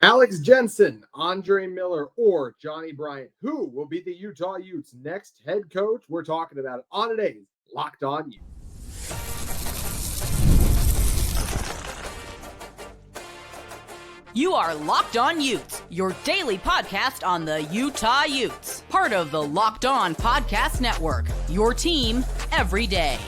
Alex Jensen, Andre Miller, or Johnnie Bryant, who will be the Utah Utes' next head coach? We're talking about it on today's Locked On Utes. You are Locked On Utes, your daily podcast on the Utah Utes. Part of the Locked On Podcast Network, your team every day.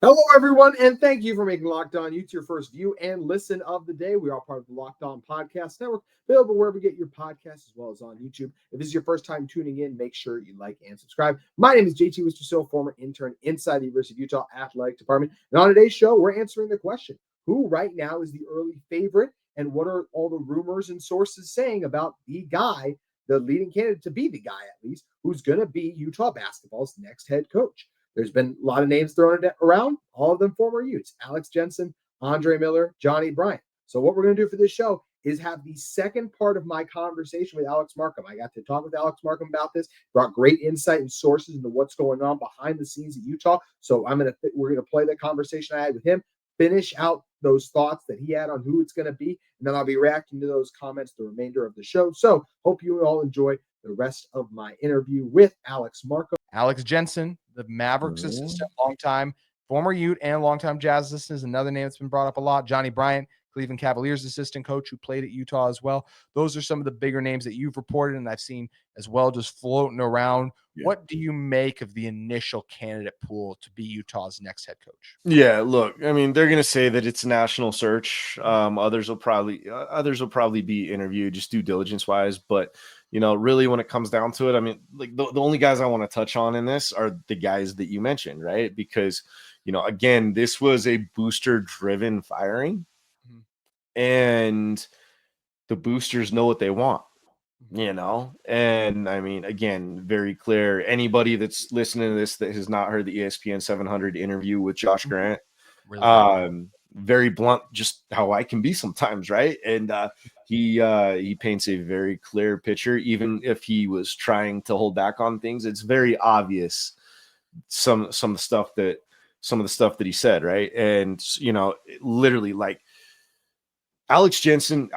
Hello, everyone, and thank you for making Locked On Utes your first view and listen of the day. We are part of the Locked On Podcast Network, available wherever you get your podcasts, as well as on YouTube. If this is your first time tuning in, make sure you like and subscribe. My name is JT Wistrcill, former intern inside the University of Utah Athletic Department. And on today's show, we're answering the question, who right now is the early favorite, and what are all the rumors and sources saying about the guy, the leading candidate to be the guy, at least, who's going to be Utah basketball's next head coach? There's been a lot of names thrown around, all of them former Utes. Alex Jensen, Andre Miller, Johnnie Bryant. So what we're going to do for this show is have the second part of my conversation with Alex Markham. I got to talk with Alex Markham about this, brought great insight and sources into what's going on behind the scenes at Utah. So we're going to play the conversation I had with him, finish out those thoughts that he had on who it's going to be, and then I'll be reacting to those comments the remainder of the show. So hope you all enjoy the rest of my interview with Alex Markham. Alex Jensen, the Mavericks assistant, longtime former Ute and longtime Jazz assistant, is another name that's been brought up a lot. Johnnie Bryant, Cleveland Cavaliers assistant coach who played at Utah as well. Those are some of the bigger names that you've reported and I've seen as well just floating around. Yeah. What do you make of the initial candidate pool to be Utah's next head coach? Yeah, look, I mean, they're going to say that it's a national search. Others will probably be interviewed just due diligence wise, but really when it comes down to it, I mean, like the only guys I want to touch on in this are the guys that you mentioned, right? Because, again, this was a booster driven firing and the boosters know what they want, and I mean, again, very clear. Anybody that's listening to this that has not heard the ESPN 700 interview with Josh Grant, really very blunt, just how I can be sometimes, right? And he paints a very clear picture, even if he was trying to hold back on things. It's very obvious some of the stuff that he said, right? And literally, like Alex Jensen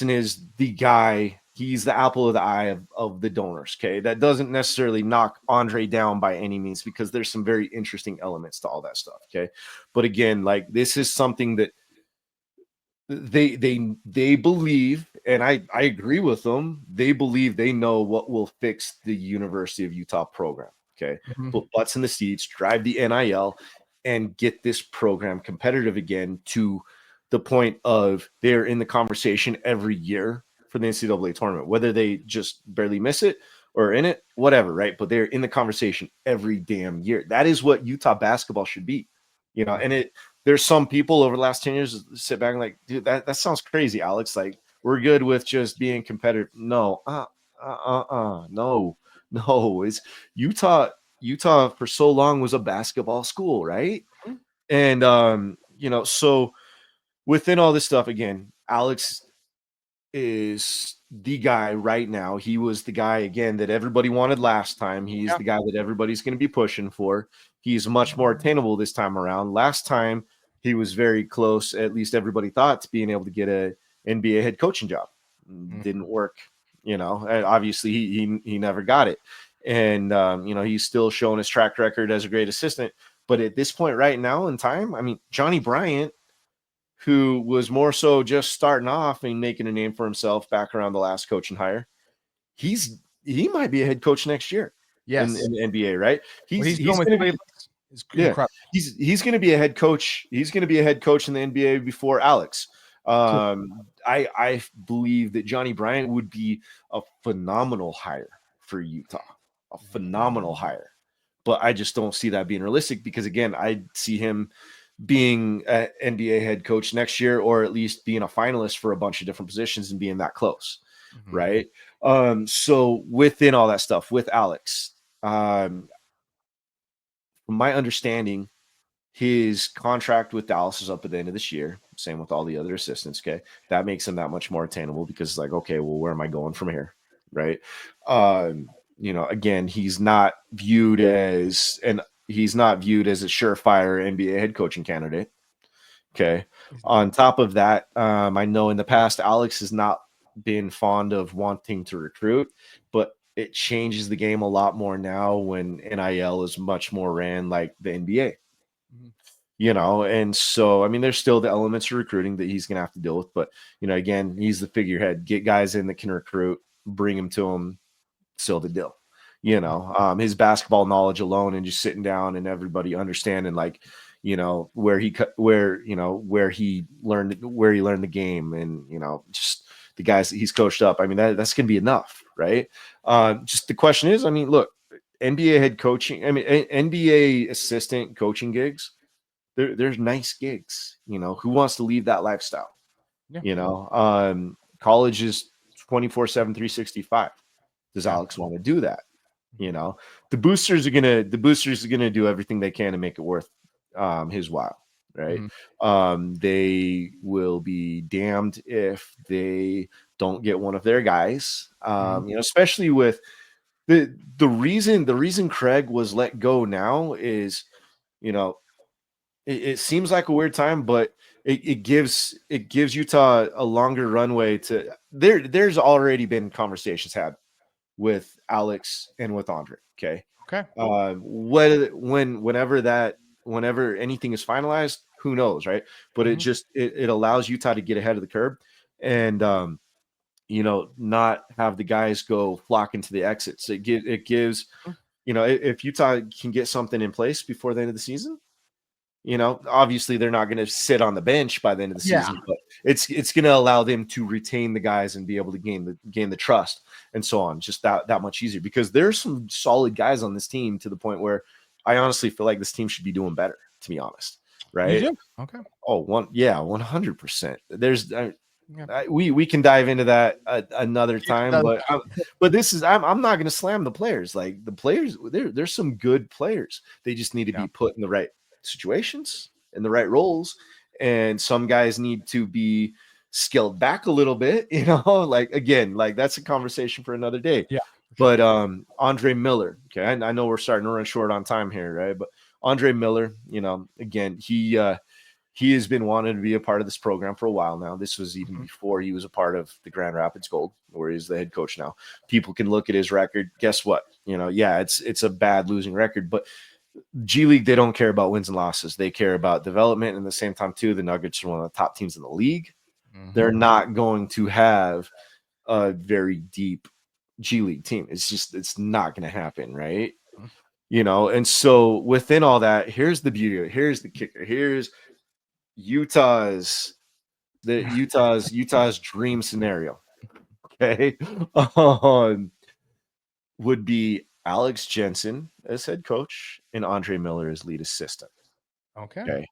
is the guy. He's the apple of the eye of the donors. Okay. That doesn't necessarily knock Andre down by any means, because there's some very interesting elements to all that stuff. Okay. But again, like this is something that they believe, and I agree with them. They believe they know what will fix the University of Utah program. Okay. Put butts in the seats, drive the NIL, and get this program competitive again to the point of they're in the conversation every year for the NCAA tournament, whether they just barely miss it or in it, whatever, right? But they're in the conversation every damn year. That is what Utah basketball should be, and there's some people over the last 10 years that sit back and like, dude, that sounds crazy, Alex. Like, we're good with just being competitive. No, no. It's Utah for so long was a basketball school, right? And, so within all this stuff, again, Alex is the guy right now. He was the guy, again, that everybody wanted last time. He's the guy that everybody's going to be pushing for. He's much more attainable this time around. Last time, he was very close, at least everybody thought, to being able to get an NBA head coaching job. Didn't work, obviously he never got it. And, he's still showing his track record as a great assistant. But at this point right now in time, I mean, Johnnie Bryant, who was more so just starting off and making a name for himself back around the last coaching hire, he might be a head coach next year. Yes, in the NBA, right? He's going to be. He's going to be a head coach. He's going to be a head coach in the NBA before Alex. I believe that Johnnie Bryant would be a phenomenal hire for Utah, a phenomenal hire. But I just don't see that being realistic because, again, I see him being an NBA head coach next year, or at least being a finalist for a bunch of different positions and being that close, right? So within all that stuff with Alex, from my understanding, his contract with Dallas is up at the end of this year. Same with all the other assistants. Okay. That makes him that much more attainable because it's like, okay, well, where am I going from here? Right. Again, he's not viewed as a surefire NBA head coaching candidate. Okay. On top of that, I know in the past, Alex has not been fond of wanting to recruit, but it changes the game a lot more now when NIL is much more ran like the NBA. And so, I mean, there's still the elements of recruiting that he's going to have to deal with. But, again, he's the figurehead. Get guys in that can recruit, bring them to him, seal the deal. His basketball knowledge alone and just sitting down and everybody understanding, like, where he learned the game and, just the guys that he's coached up. I mean, that's going to be enough, right? Just the question is, I mean, look, NBA head coaching, I mean, NBA assistant coaching gigs, there's nice gigs, who wants to leave that lifestyle? Yeah. College is 24/7, 365. Does Alex want to do that? The boosters are gonna do everything they can to make it worth his while, right? They will be damned if they don't get one of their guys. Especially with the reason Craig was let go now is, it seems like a weird time, but it gives Utah a longer runway to there's already been conversations had with Alex and with Andre. Okay. Whenever anything is finalized, who knows, right? But it allows Utah to get ahead of the curve and not have the guys go flock into the exits. It gives if Utah can get something in place before the end of the season, obviously they're not going to sit on the bench by the end of the season, but it's going to allow them to retain the guys and be able to gain the trust and so on, just that much easier, because there's some solid guys on this team to the point where I honestly feel like this team should be doing better, to be honest. Right. You do? Okay. Oh, 100%. There's we can dive into that another time, but this is I'm not going to slam the players. Like the players, there's some good players. They just need to be put in the right situations and the right roles, and some guys need to be scaled back a little bit, like again, like that's a conversation for another day. But Andre Miller, okay, I know we're starting to run short on time here, right? But Andre Miller, again, he has been wanting to be a part of this program for a while now. This was even before he was a part of the Grand Rapids Gold, where he's the head coach now. People can look at his record. Guess what? It's a bad losing record, but G League, they don't care about wins and losses. They care about development. And at the same time, too, the Nuggets are one of the top teams in the league. They're not going to have a very deep G League team. It's not going to happen, right? And so within all that, here's the beauty of it. Here's the kicker. Here's Utah's dream scenario. Okay. Would be Alex Jensen as head coach and Andre Miller as lead assistant. Okay.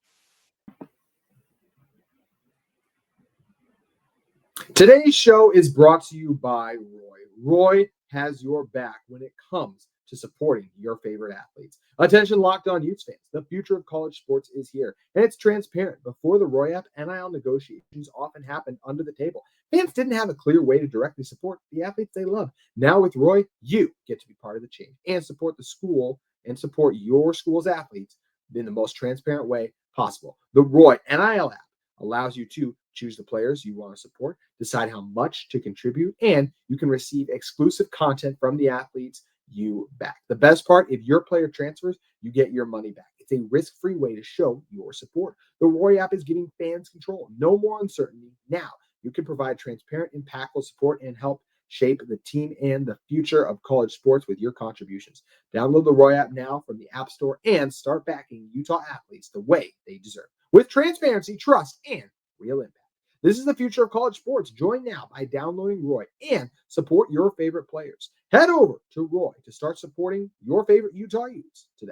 Today's show is brought to you by Roy. Roy has your back when it comes to supporting your favorite athletes. Attention, Locked On Utes fans. The future of college sports is here, and it's transparent. Before the Roy app, NIL negotiations often happened under the table. Fans didn't have a clear way to directly support the athletes they love. Now with Roy, you get to be part of the change and support the school and support your school's athletes in the most transparent way possible. The Roy NIL app allows you to choose the players you want to support, decide how much to contribute, and you can receive exclusive content from the athletes you back. The best part, if your player transfers, you get your money back. It's a risk-free way to show your support. The Roy app is giving fans control. No more uncertainty. Now you can provide transparent, impactful support and help shape the team and the future of college sports with your contributions. Download the Roy app now from the App Store and start backing Utah athletes the way they deserve, with transparency, trust, and real impact. This is the future of college sports. Join now by downloading Roy and support your favorite players. Head over to Roy to start supporting your favorite Utah Utes today.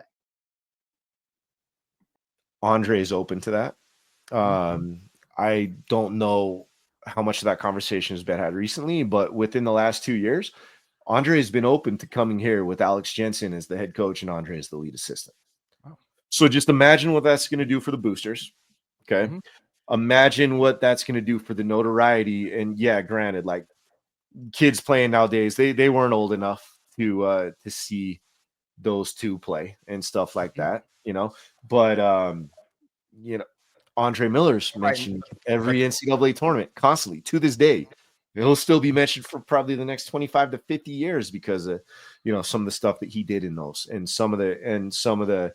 Andre is open to that. I don't know how much of that conversation has been had recently, but within the last 2 years, Andre has been open to coming here with Alex Jensen as the head coach and Andre as the lead assistant. Wow. So just imagine what that's going to do for the boosters. Okay. Imagine what that's going to do for the notoriety. And yeah, granted, like kids playing nowadays, they weren't old enough to see those two play and stuff like that, but Andre Miller's mentioned every NCAA tournament constantly to this day. He'll still be mentioned for probably the next 25 to 50 years because of, some of the stuff that he did in those and some of the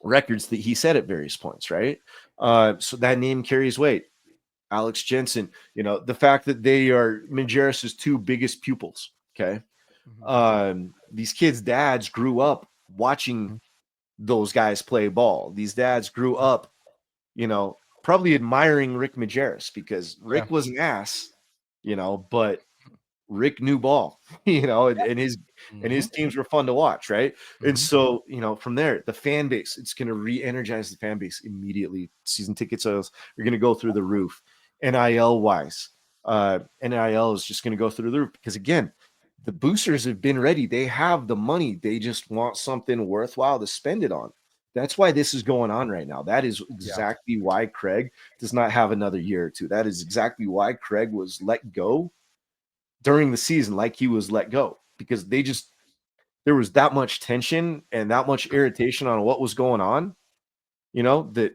records that he set at various points, right? So that name carries weight. Alex Jensen, the fact that they are Majerus's two biggest pupils. Okay. These kids' dads grew up watching those guys play ball. These dads grew up, probably admiring Rick Majerus because Rick was an ass, but Rick knew ball, and his teams were fun to watch, right? And so, from there, the fan base, it's going to re-energize the fan base immediately. Season ticket sales are going to go through the roof. NIL wise, NIL is just going to go through the roof because, again, the boosters have been ready. They have the money. They just want something worthwhile to spend it on. That's why this is going on right now. That is exactly why Craig does not have another year or two. That is exactly why Craig was let go during the season, like he was let go, because there was that much tension and that much irritation on what was going on, that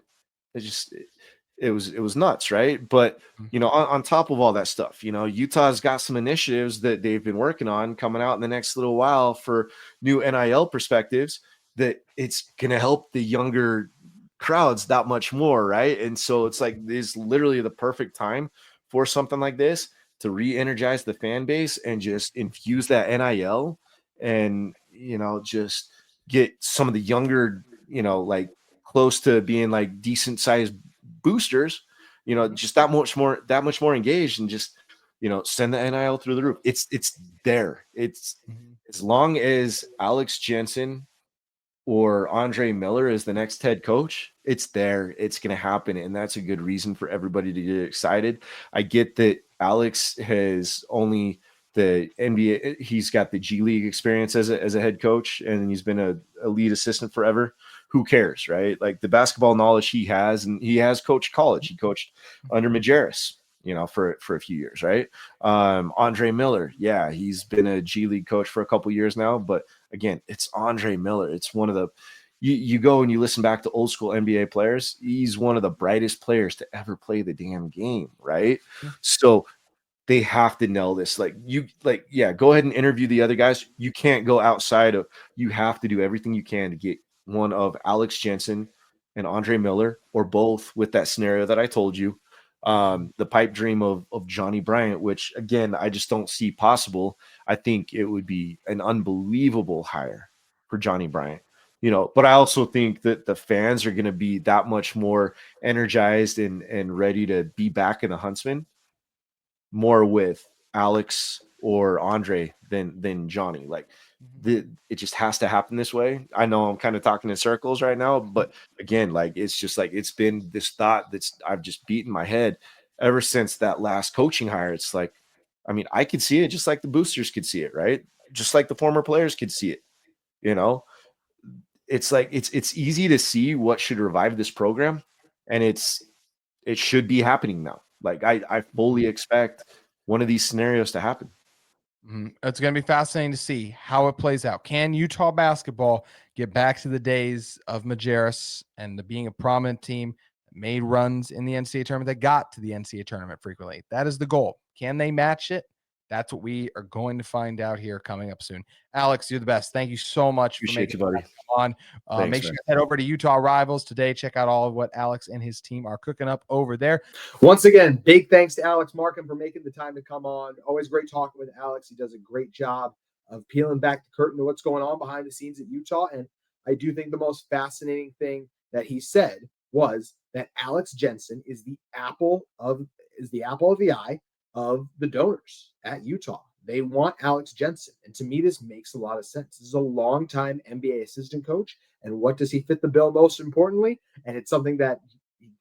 it was nuts, right? But on top of all that stuff, Utah's got some initiatives that they've been working on coming out in the next little while for new NIL perspectives that it's going to help the younger crowds that much more, right? And so it's like this is literally the perfect time for something like this to re-energize the fan base and just infuse that NIL and just get some of the younger, like close to being like decent sized boosters, just that much more engaged and just send the NIL through the roof. It's there. It's as long as Alex Jensen or Andre Miller is the next head coach, it's there. It's going to happen. And that's a good reason for everybody to get excited. I get that Alex has only the NBA. He's got the G League experience as a head coach, and he's been a lead assistant forever. Who cares, right? Like the basketball knowledge he has, and he has coached college. He coached under Majerus, for a few years, right? Andre Miller, yeah, he's been a G League coach for a couple years now, but again, it's Andre Miller. It's one of the you go and you listen back to old school NBA players. He's one of the brightest players to ever play the damn game, right? So they have to nail this. Go ahead and interview the other guys. You can't go outside of. You have to do everything you can to get one of Alex Jensen and Andre Miller, or both, with that scenario that I told you. The pipe dream of Johnnie Bryant, which again, I just don't see possible. I think it would be an unbelievable hire for Johnnie Bryant, but I also think that the fans are going to be that much more energized and ready to be back in the Huntsman more with Alex or Andre than Johnny. Like it just has to happen this way. I know I'm kind of talking in circles right now, but again, like it's just like it's been this thought that's I've just beaten my head ever since that last coaching hire. It's like, I mean, I could see it just like the boosters could see it, right? Just like the former players could see it. It's like it's easy to see what should revive this program, and it should be happening now. Like I fully expect one of these scenarios to happen. It's going to be fascinating to see how it plays out. Can Utah basketball get back to the days of Majerus and being a prominent team that made runs in the NCAA tournament, that got to the NCAA tournament frequently? That is the goal. Can they match it? That's what we are going to find out here coming up soon. Alex, you're the best. Thank you so much for making buddy. Come on. Make sure you head over to Utah Rivals today. Check out all of what Alex and his team are cooking up over there. Once again, big thanks to Alex Markham for making the time to come on. Always great talking with Alex. He does a great job of peeling back the curtain to what's going on behind the scenes at Utah. And I do think the most fascinating thing that he said was that Alex Jensen is the apple of the eye of the donors at Utah. They want Alex Jensen. And to me, this makes a lot of sense. This is a longtime NBA assistant coach. And what does he fit the bill most importantly? And it's something that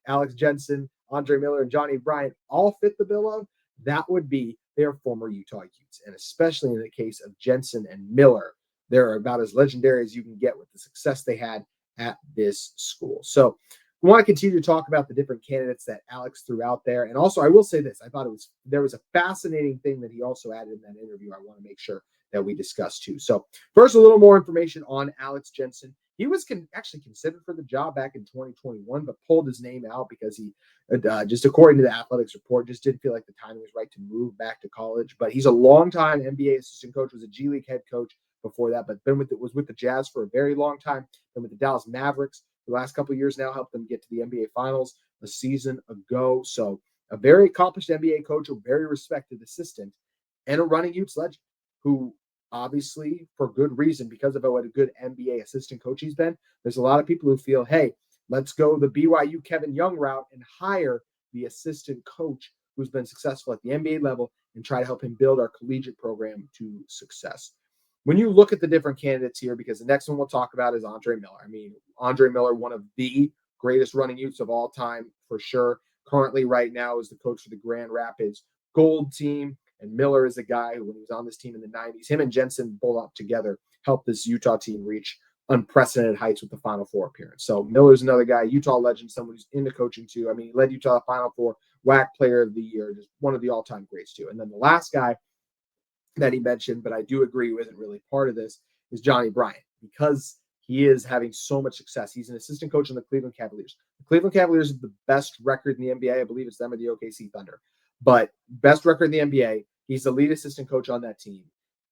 Alex Jensen, Andre Miller, and Johnnie Bryant all fit the bill of. That would be their former Utah Utes. And especially in the case of Jensen and Miller, they're about as legendary as you can get with the success they had at this school. So we want to continue to talk about the different candidates that Alex threw out there. And also, I will say this. I thought there was a fascinating thing that he also added in that interview I want to make sure that we discuss too. So first, a little more information on Alex Jensen. He was actually considered for the job back in 2021, but pulled his name out because he, just according to the Athletics report, just didn't feel like the timing was right to move back to college. But he's a longtime NBA assistant coach, was a G League head coach before that, but was with the Jazz for a very long time. Been with the Dallas Mavericks the last couple of years now, helped them get to the NBA Finals a season ago. So a very accomplished NBA coach, a very respected assistant, and a Runnin Utes legend who obviously for good reason, because of what a good NBA assistant coach he's been. There's a lot of people who feel, hey, let's go the BYU Kevin Young route and hire the assistant coach who's been successful at the NBA level and try to help him build our collegiate program to success. When you look at the different candidates here, because the next one we'll talk about is Andre Miller. I mean, Andre Miller, one of the greatest Runnin Utes of all time, for sure. Currently, right now, is the coach for the Grand Rapids Gold team. And Miller is a guy who, when he was on this team in the 90s, him and Jensen both up together helped this Utah team reach unprecedented heights with the Final Four appearance. So Miller's another guy, Utah legend, someone who's into coaching too. I mean, he led Utah to Final Four, WAC Player of the Year, just one of the all-time greats too. And then the last guy that he mentioned, but I do agree who isn't really part of this, is Johnnie Bryant, because he is having so much success. He's an assistant coach on the Cleveland Cavaliers. The Cleveland Cavaliers have the best record in the NBA. I believe it's them or the OKC Thunder. But best record in the NBA. He's the lead assistant coach on that team.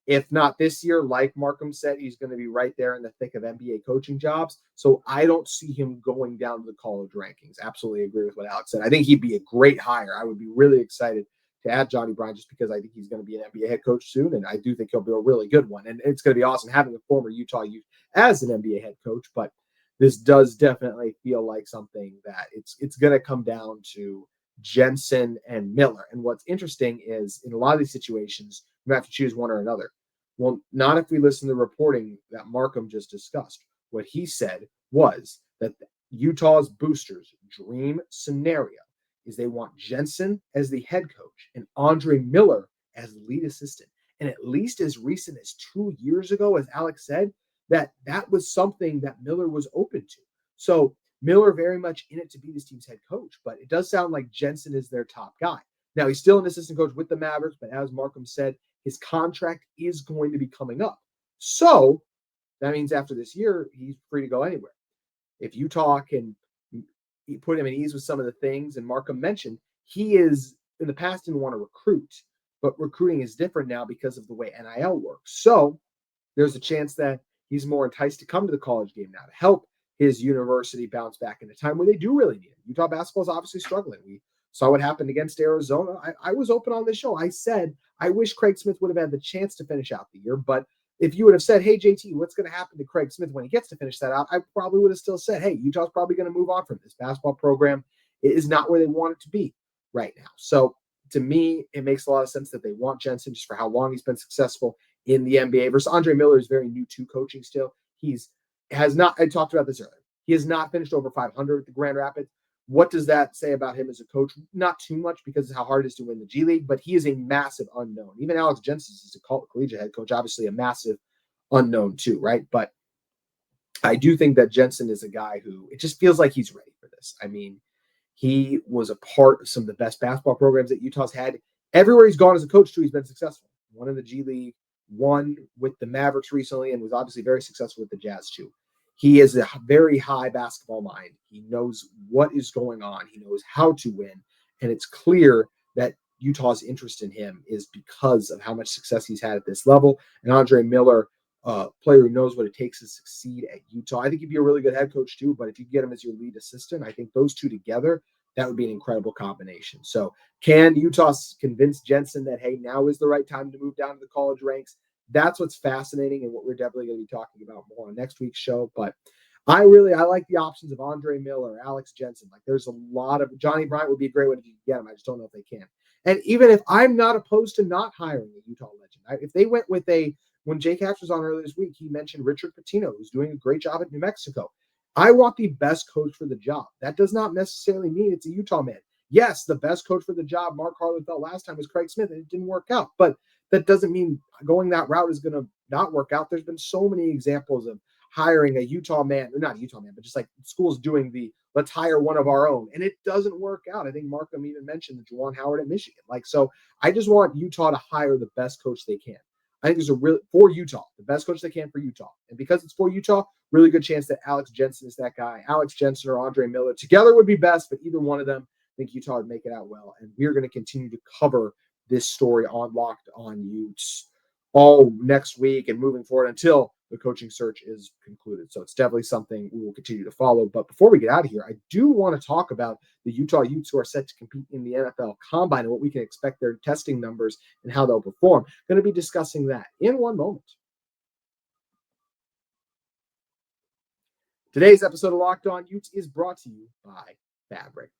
If not this year, like Markham said, he's going to be right there in the thick of NBA coaching jobs. So I don't see him going down to the college rankings. Absolutely agree with what Alex said. I think he'd be a great hire. I would be really excited to add Johnnie Bryant just because I think he's going to be an NBA head coach soon. And I do think he'll be a really good one. And it's going to be awesome having a former Utah Ute as an NBA head coach. But this does definitely feel like something that it's going to come down to Jensen and Miller. And what's interesting is in a lot of these situations, you have to choose one or another. Well, not if we listen to the reporting that Markham just discussed. What he said was that Utah's boosters' dream scenario is they want Jensen as the head coach and Andre Miller as lead assistant. And at least as recent as 2 years ago, as Alex said, that was something that Miller was open to. So Miller very much in it to be this team's head coach, but it does sound like Jensen is their top guy. Now, he's still an assistant coach with the Mavericks, but as Markham said, his contract is going to be coming up. So that means after this year, he's free to go anywhere. If Utah can put him at ease with some of the things, and Markham mentioned, he is in the past didn't want to recruit, but recruiting is different now because of the way NIL works. So there's a chance that he's more enticed to come to the college game now to help his university bounce back in a time where they do really need him. Utah basketball is obviously struggling. We saw what happened against Arizona. I was open on this show. I said, I wish Craig Smith would have had the chance to finish out the year. But if you would have said, hey, JT, what's going to happen to Craig Smith when he gets to finish that out? I probably would have still said, hey, Utah's probably going to move on from this basketball program. It is not where they want it to be right now. So to me, it makes a lot of sense that they want Jensen just for how long he's been successful in the NBA versus Andre Miller is very new to coaching still. I talked about this earlier. He has not finished over 500 at the Grand Rapids. What does that say about him as a coach? Not too much because of how hard it is to win the G League, but he is a massive unknown. Even Alex Jensen is a collegiate head coach, obviously a massive unknown too, right? But I do think that Jensen is a guy who it just feels like he's ready for this. I mean, he was a part of some of the best basketball programs that Utah's had. Everywhere he's gone as a coach too, he's been successful. One in the G League, one with the Mavericks recently, and was obviously very successful with the Jazz too. He is a very high basketball mind. He knows what is going on. He knows how to win. And it's clear that Utah's interest in him is because of how much success he's had at this level. And Andre Miller, a player who knows what it takes to succeed at Utah. I think he'd be a really good head coach too, but if you get him as your lead assistant, I think those two together, that would be an incredible combination. So can Utah convince Jensen that, hey, now is the right time to move down to the college ranks? That's what's fascinating and what we're definitely going to be talking about more on next week's show. But I like the options of Andre Miller, Alex Jensen. Like there's a lot of Johnnie Bryant would be a great one if you can get him. I just don't know if they can. And even if I'm not opposed to not hiring a Utah legend, if they went with when Jake Hatch was on earlier this week, he mentioned Richard Pitino, who's doing a great job at New Mexico. I want the best coach for the job. That does not necessarily mean it's a Utah man. Yes, the best coach for the job, Mark Harlan felt last time was Craig Smith, and it didn't work out. But that doesn't mean going that route is going to not work out. There's been so many examples of hiring a Utah man, or not a Utah man, but just like schools doing let's hire one of our own. And it doesn't work out. I think Markham even mentioned the Juwan Howard at Michigan. So I just want Utah to hire the best coach they can. I think there's for Utah, the best coach they can for Utah. And because it's for Utah, really good chance that Alex Jensen is that guy. Alex Jensen or Andre Miller together would be best, but either one of them, I think Utah would make it out well. And we're going to continue to cover this story on Locked On Utes all next week and moving forward until the coaching search is concluded. So it's definitely something we will continue to follow. But before we get out of here, I do want to talk about the Utah Utes who are set to compete in the NFL Combine and what we can expect their testing numbers and how they'll perform. Going to be discussing that in one moment. Today's episode of Locked On Utes is brought to you by Fabric.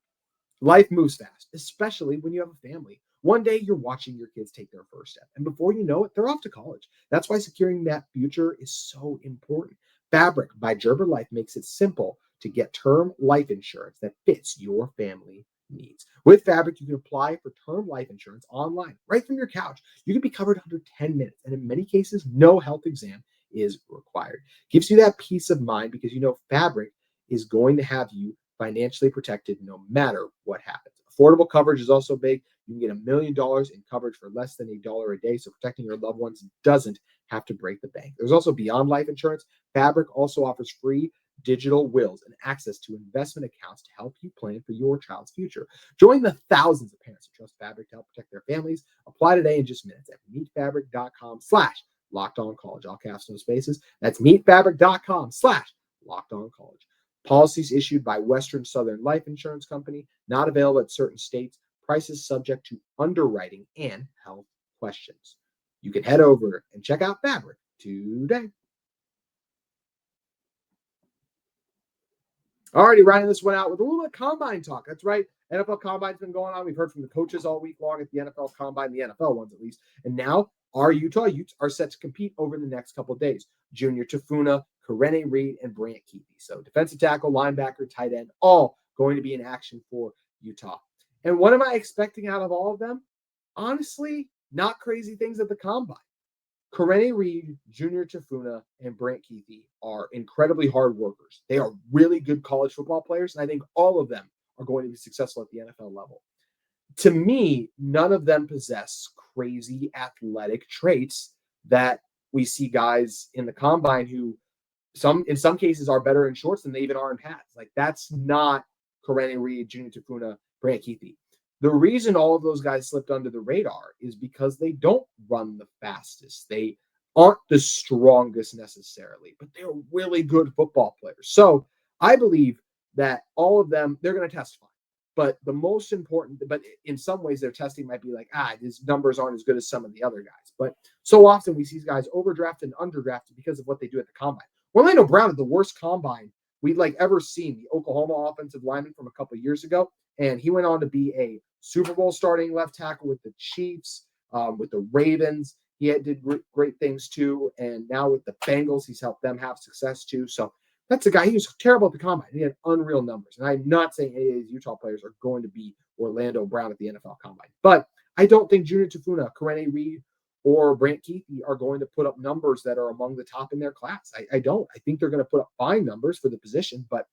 Life moves fast, especially when you have a family. One day you're watching your kids take their first step, and before you know it, they're off to college. That's why securing that future is so important. Fabric by Gerber Life makes it simple to get term life insurance that fits your family needs. With Fabric, you can apply for term life insurance online, right from your couch. You can be covered under 10 minutes, and in many cases, no health exam is required. Gives you that peace of mind because you know Fabric is going to have you financially protected no matter what happens. Affordable coverage is also big. You can get $1 million in coverage for less than $1 a day, so protecting your loved ones doesn't have to break the bank. There's also beyond life insurance. Fabric also offers free digital wills and access to investment accounts to help you plan for your child's future. Join the thousands of parents who trust Fabric to help protect their families. Apply today in just minutes at meetfabric.com/LockedOnCollege. All caps, no spaces. That's meetfabric.com/LockedOnCollege. Policies issued by Western Southern Life Insurance Company, not available at certain states. Prices subject to underwriting and health questions. You can head over and check out Fabric today. Alrighty, rounding this one out with a little bit of combine talk. That's right. NFL Combine's been going on. We've heard from the coaches all week long at the NFL Combine, the NFL ones at least. And now our Utah Utes are set to compete over the next couple of days. Junior Tafuna, Ried, and Brant Kuithe. So defensive tackle, linebacker, tight end, all going to be in action for Utah. And what am I expecting out of all of them? Honestly, not crazy things at the Combine. Ried, Junior Tafuna, and Brant Kuithe are incredibly hard workers. They are really good college football players, and I think all of them are going to be successful at the NFL level. To me, none of them possess crazy athletic traits that we see guys in the Combine who in some cases are better in shorts than they even are in pads. Like that's not Ried, Junior Tafuna, Brant Kuithe. The reason all of those guys slipped under the radar is because they don't run the fastest. They aren't the strongest necessarily, but they're really good football players. So I believe that all of them, they're going to test fine. But the most important, but in some ways their testing might be like, his numbers aren't as good as some of the other guys. But so often we see guys overdrafted and underdrafted because of what they do at the Combine. Orlando Brown had the worst Combine we'd ever seen, the Oklahoma offensive lineman from a couple of years ago. And he went on to be a Super Bowl starting left tackle with the Chiefs, with the Ravens. He did great things too. And now with the Bengals, he's helped them have success too. So that's a guy, he was terrible at the Combine. He had unreal numbers. And I'm not saying any of these Utah players are going to be Orlando Brown at the NFL Combine. But I don't think Junior Tafuna, Ried, or Brant Kuithe are going to put up numbers that are among the top in their class. I don't. I think they're going to put up fine numbers for the position. But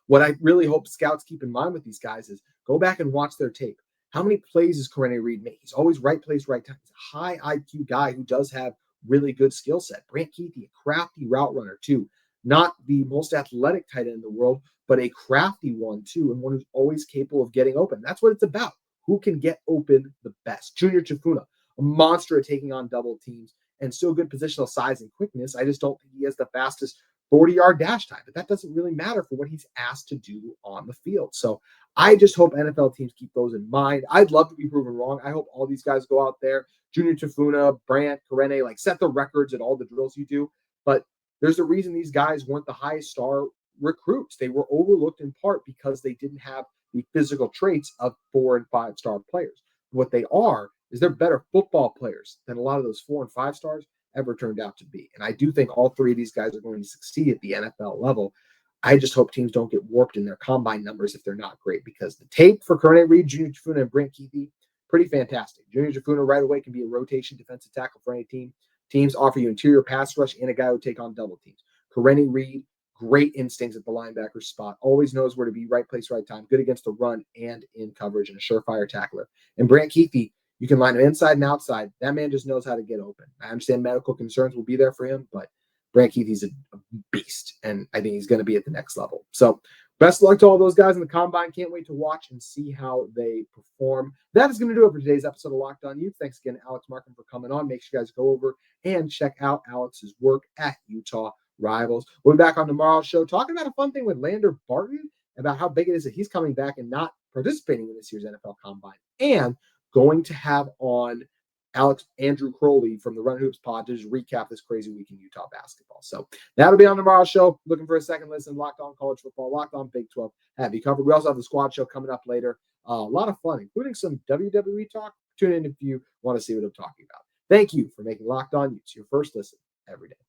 what I really hope scouts keep in mind with these guys is go back and watch their tape. How many plays does Ried make? He's always right place, right time. He's a high IQ guy who does have really good skill set. Brant Kuithe, a crafty route runner too. Not the most athletic tight end in the world, but a crafty one too, and one who's always capable of getting open. That's what it's about. Who can get open the best? Junior Tafuna, a monster at taking on double teams and still good positional size and quickness. I just don't think he has the fastest 40-yard dash time, but that doesn't really matter for what he's asked to do on the field. So I just hope NFL teams keep those in mind. I'd love to be proven wrong. I hope all these guys go out there, Junior Tafuna, Brant, set the records at all the drills you do. But there's a reason these guys weren't the highest star recruits. They were overlooked in part because they didn't have the physical traits of 4- and 5-star players. What they are is they're better football players than a lot of those 4- and 5-stars ever turned out to be. And I do think all three of these guys are going to succeed at the NFL level. I just hope teams don't get warped in their Combine numbers if they're not great, because the tape for Ried, Junior Tafuna, and Brant Kuithe, pretty fantastic. Junior Tafuna right away can be a rotation defensive tackle for any team. Teams offer you interior pass rush and a guy who take on double teams. Ried, great instincts at the linebacker spot, always knows where to be, right place, right time, good against the run and in coverage, and a surefire tackler. And Brant Kuithe, You can line him inside and outside. That man just knows how to get open. I understand medical concerns will be there for him, but Brant Kuithe, he's a beast, and I think he's going to be at the next level. So best of luck to all those guys in the combine. Can't wait to watch and see how they perform. That is going to do it for today's episode of Locked On Utes. Thanks again, Alex Markham, for coming on. Make sure you guys go over and check out Alex's work at Utah Rivals. We'll be back on tomorrow's show talking about a fun thing with Lander Barton about how big it is that he's coming back and not participating in this year's NFL Combine, and going to have on Andrew Crowley from the Runnin Hoops pod to just recap this crazy week in Utah basketball. So that'll be on tomorrow's show. Looking for a second listen, Locked On College Football, Locked On Big 12, have you covered. We also have the squad show coming up later. A lot of fun, including some WWE talk. Tune in if you want to see what I'm talking about. Thank you for making Locked On Utes your first listen every day.